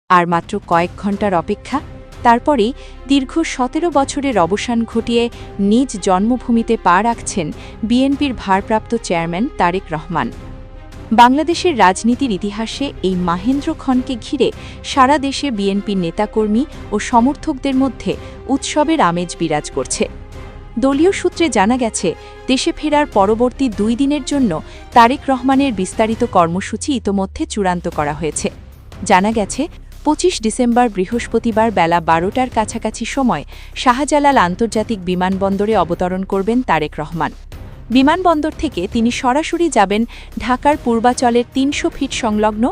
আর মাত্র কয়েক ঘণ্টার অপেক্ষা, তারপরেই দীর্ঘ ১৭ বছরের অবসান ঘটিয়ে নিজ জন্মভূমিতে পা রাখছেন বিএনপির ভারপ্রাপ্ত চেয়ারম্যান তারেক রহমান। বাংলাদেশের রাজনীতির ইতিহাসে এই মাহেন্দ্র ক্ষণকে ঘিরে সারা দেশে বিএনপির নেতাকর্মী ও সমর্থকদের মধ্যে উৎসবের আমেজ বিরাজ করছে। দলীয় সূত্রে জানা গেছে, দেশে ফেরার পরবর্তী ২ দিনের জন্য তারেক রহমানের বিস্তারিত কর্মসূচি ইতোমধ্যে চূড়ান্ত করা হয়েছে। জানা গেছে, ২৫ ডিসেম্বর বৃহস্পতিবার বেলা ১২টার কাছাকাছি সময় শাহজালাল আন্তর্জাতিক বিমানবন্দরে অবতরণ করবেন তারেক রহমান। বিমানবন্দর থেকে তিনি সরাসরি যাবেন ঢাকার পূর্বাচলের ৩০০ ফিট সংলগ্ন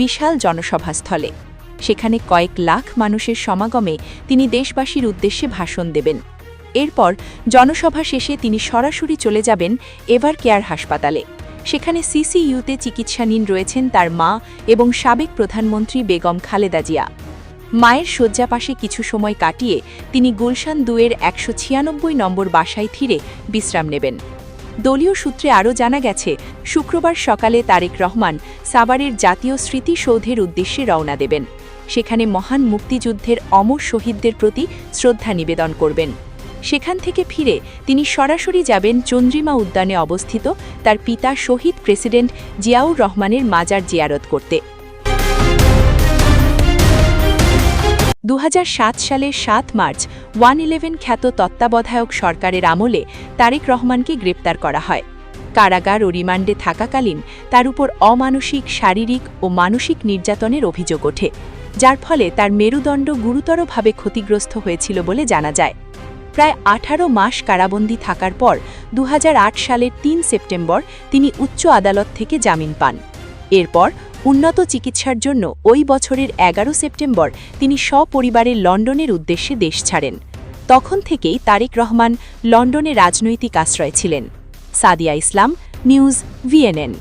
বিশাল জনসভাস্থলে। সেখানে কয়েক লাখ মানুষের সমাগমে তিনি দেশবাসীর উদ্দেশ্যে ভাষণ দেবেন। এরপর জনসভা শেষে তিনি সরাসরি চলে যাবেন এভার কেয়ার হাসপাতালে। সেখানে সিসিইউতে চিকিৎসাধীন রয়েছেন তার মা এবং সাবেক প্রধানমন্ত্রী বেগম খালেদা জিয়া। মায়ের শয্যা পাশে কিছু সময় কাটিয়ে তিনি গুলশান ২-এর ১৯৬ নম্বর বাসায় ফিরে বিশ্রাম নেবেন। দলীয় সূত্রে আরও জানা গেছে, শুক্রবার সকালে তারেক রহমান সাভারের জাতীয় স্মৃতিসৌধের উদ্দেশ্যে রওনা দেবেন। সেখানে মহান মুক্তিযুদ্ধের অমর শহীদদের প্রতি শ্রদ্ধা নিবেদন করবেন। সেখান থেকে ফিরে তিনি সরাসরি যাবেন চন্দ্রিমা উদ্যানে অবস্থিত তার পিতা শহীদ প্রেসিডেন্ট জিয়াউর রহমানের মাজার জিয়ারত করতে। ২০০৭ সালের ৭ মার্চ 111 খ্যাত তত্ত্বাবধায়ক সরকারের আমলে তারেক রহমানকে গ্রেপ্তার করা হয়। কারাগার ও রিমান্ডে থাকাকালীন তার উপর অমানসিক, শারীরিক ও মানসিক নির্যাতনের অভিযোগ ওঠে, যার ফলে তার মেরুদণ্ড গুরুতরভাবে ক্ষতিগ্রস্ত হয়েছিল বলে জানা যায়। প্রায় ১৮ মাস কারাবন্দী থাকার পর ২০০৮ সালের ৩ সেপ্টেম্বর তিনি উচ্চ আদালত থেকে জামিন পান। এরপর উন্নত চিকিৎসার জন্য ওই বছরের ১১ সেপ্টেম্বর তিনি সপরিবারে লন্ডনের উদ্দেশ্যে দেশ ছাড়েন। তখন থেকেই তারেক রহমান লন্ডনে রাজনৈতিক আশ্রয় ছিলেন। সাদিয়া ইসলাম, নিউজ, ভিএনএন।